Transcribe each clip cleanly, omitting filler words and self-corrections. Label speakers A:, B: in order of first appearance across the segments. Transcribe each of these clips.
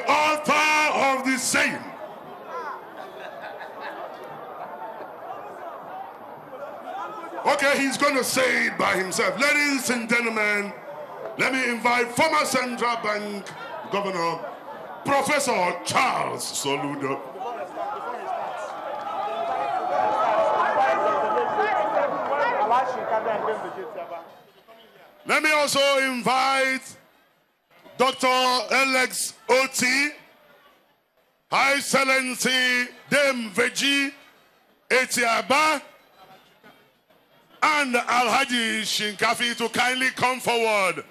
A: the author of the saying. Okay, he's going to say it by himself. Ladies and gentlemen, let me invite former Central Bank Governor, Professor Charles Soludo. Let me also invite Dr. Alex Oti, High Excellency Dame Veji Etiaba, and Alhaji Shinkafi to kindly come forward.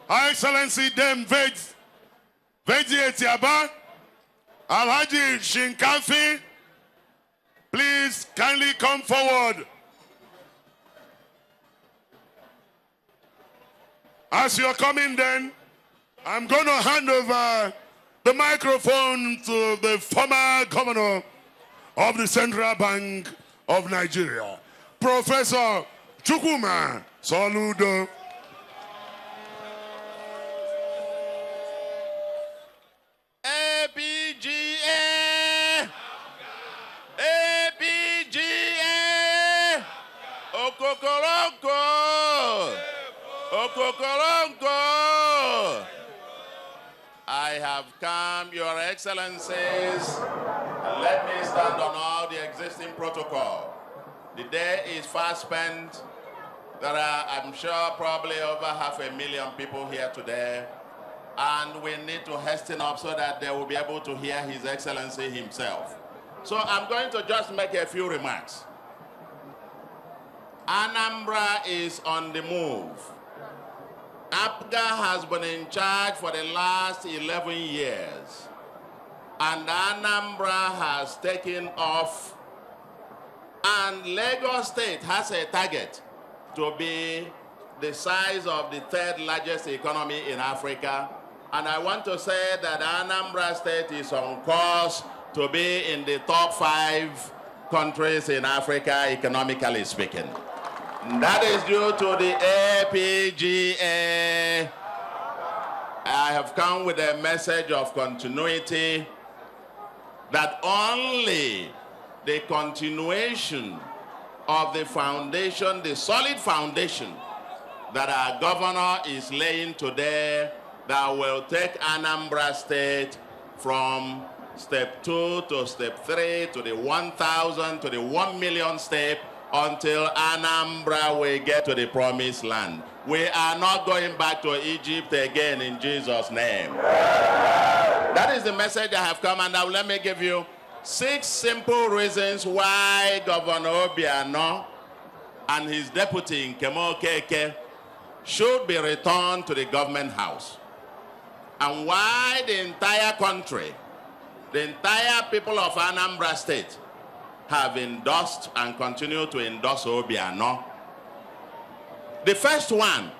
A: High Excellency Dame Veji Etiaba, Alhaji Shinkafi, please kindly come forward. As you're coming then, I'm going to hand over the microphone to the former governor of the Central Bank of Nigeria, Professor Chukwuma Soludo.
B: APGA! APGA! Okokoronko! Okokoronko! I have come, Your Excellencies. Let me stand on all the existing protocol. The day is fast spent. There are, I'm sure, probably over 500,000 people here today. And we need to hasten up so that they will be able to hear His Excellency himself. So I'm going to just make a few remarks. Anambra is on the move. APGA has been in charge for the last 11 years. And Anambra has taken off. And Lagos State has a target to be the size of the third largest economy in Africa. And I want to say that Anambra State is on course to be in the top 5 countries in Africa, economically speaking. That is due to the APGA. I have come with a message of continuity that only the continuation of the foundation, the solid foundation that our governor is laying today, that will take Anambra State from step 2 to step 3 to the 1,000 to the 1 million step until Anambra will get to the promised land. We are not going back to Egypt again in Jesus' name. That is the message I have come, and now let me give you 6 simple reasons why Governor Obiano and his deputy Nkemo Keke should be returned to the government house, and why the entire country, the entire people of Anambra State have endorsed and continue to endorse Obiano. The first one,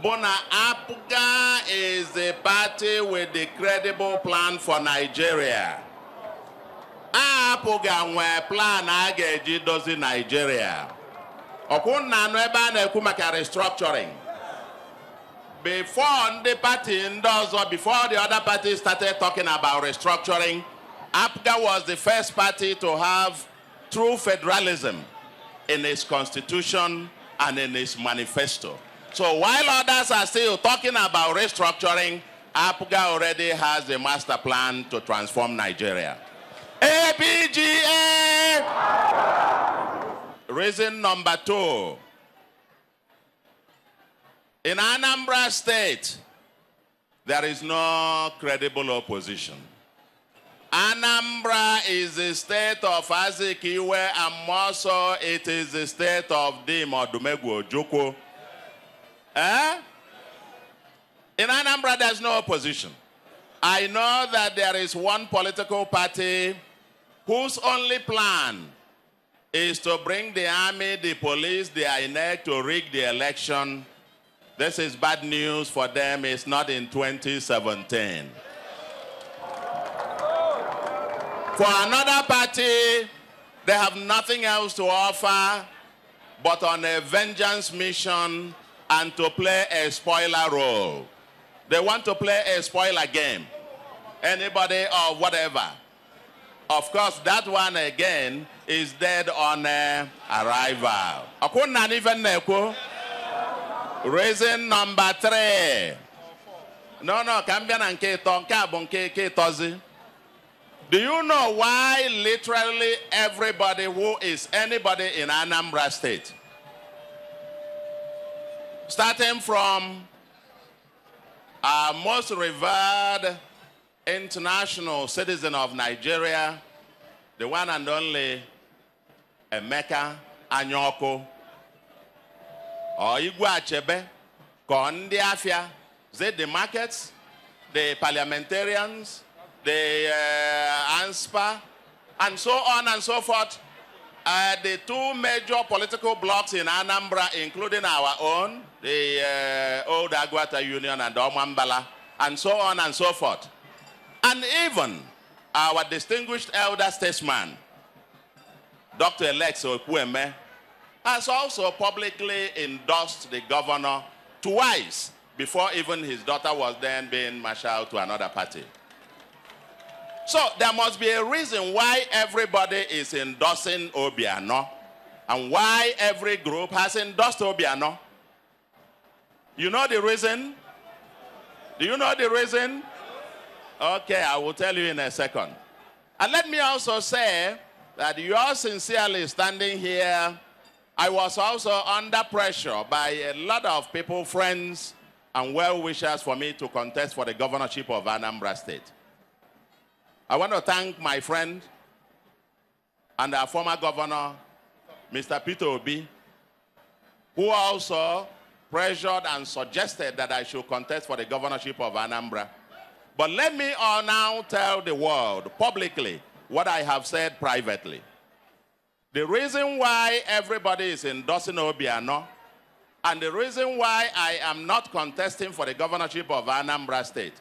B: Bona APGA is the party with the credible plan for Nigeria. APGA nwe plan a ga-eji dozi Nigeria. Okunna no ebe a na-ekwu maka restructuring. Before the party endorsed, before the other parties started talking about restructuring, APGA was the first party to have true federalism in its constitution and in its manifesto. So while others are still talking about restructuring, APGA already has a master plan to transform Nigeria. APGA! Reason number 2. In Anambra State, there is no credible opposition. Anambra is the state of Azikiwe, and more so it is the state of Dim or Dumegu Ojukwu. In Anambra, there's no opposition. I know that there is one political party whose only plan is to bring the army, the police, the INEC to rig the election. This is bad news for them. It's not in 2017. For another party, they have nothing else to offer but on a vengeance mission and to play a spoiler role. They want to play a spoiler game. Anybody or whatever. Of course, that one again is dead on arrival. Reason number 3. No, do you know why literally everybody who is anybody in Anambra State, starting from our most revered international citizen of Nigeria, the one and only Emeka Anyoko, or Igwe Achebe, Kondi Afia, the markets, the parliamentarians, the ANSPA, and so on and so forth, the 2 major political blocs in Anambra, including our own, the Old Agwata Union and Omambala, and so on and so forth. And even our distinguished elder statesman, Dr. Alex Okwueme, has also publicly endorsed the governor twice before even his daughter was then being marshaled to another party. So there must be a reason why everybody is endorsing Obiano and why every group has endorsed Obiano. You know the reason? Do you know the reason? Okay, I will tell you in a second. And let me also say that you are sincerely standing here. I was also under pressure by a lot of people, friends, and well-wishers for me to contest for the governorship of Anambra State. I want to thank my friend and our former governor, Mr. Pt.14, who also pressured and suggested that I should contest for the governorship of Anambra. But let me now tell the world publicly what I have said privately. The reason why everybody is endorsing Obiano and the reason why I am not contesting for the governorship of Anambra State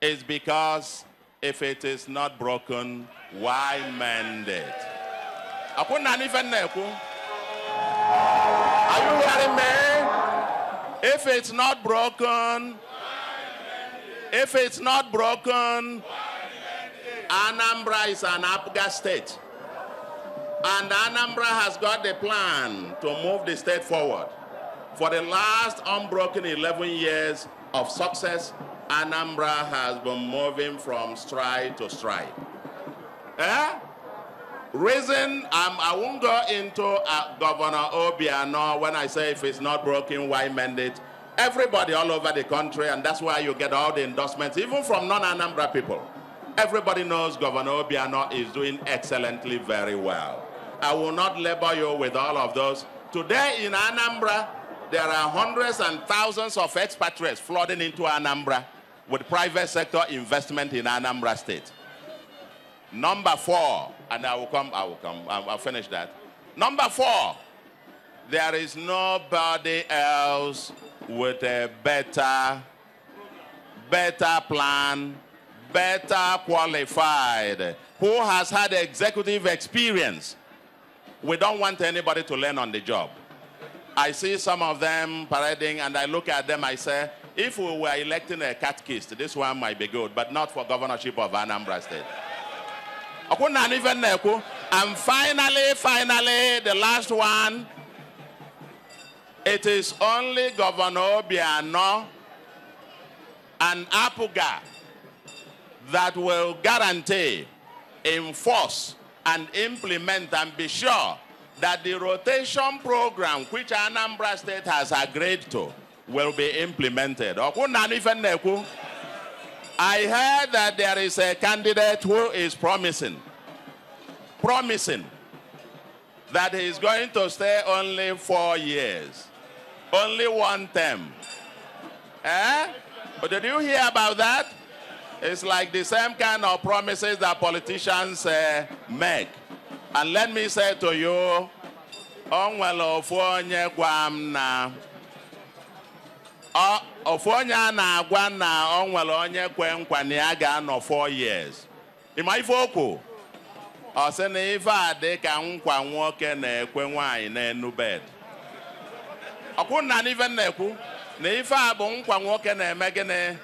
B: is because if it is not broken, why mend it? Are you hearing me? If it's not broken, Anambra is an Apga state. And Anambra has got the plan to move the state forward. For the last unbroken 11 years of success, Anambra has been moving from stride to stride. Reason, I won't go into Governor Obiano when I say if it's not broken, why mend it? Everybody all over the country, and that's why you get all the endorsements, even from non-Anambra people. Everybody knows Governor Obiano is doing excellently very well. I will not labor you with all of those. Today in Anambra, there are hundreds and thousands of expatriates flooding into Anambra with private sector investment in Anambra State. Number 4, and I'll finish that. Number 4, there is nobody else with a better plan, better qualified, who has had executive experience. We don't want anybody to learn on the job. I see some of them parading, and I look at them, I say, if we were electing a catechist, this one might be good, but not for governorship of Anambra State. And finally, the last one, it is only Governor Obiano and Apuga that will guarantee, enforce, and implement and be sure that the rotation program which Anambra State has agreed to will be implemented. I heard that there is a candidate who is promising that he is going to stay only 4 years, only 1 term. But did you hear about that? It's like the same kind of promises that politicians make. And let me say to you, Ofonye na-agwa na onwere onye kwe nkwa na ya ga-anọ 4 years. Ịma ife okwu? Ọ sị na ife a dị ka nkwa nwoke na-ekwe nwaanyị n'enu bed. Ọkwụ na n'ife na-ekwu na ife a bụ nkwa nwoke na-eme gịnị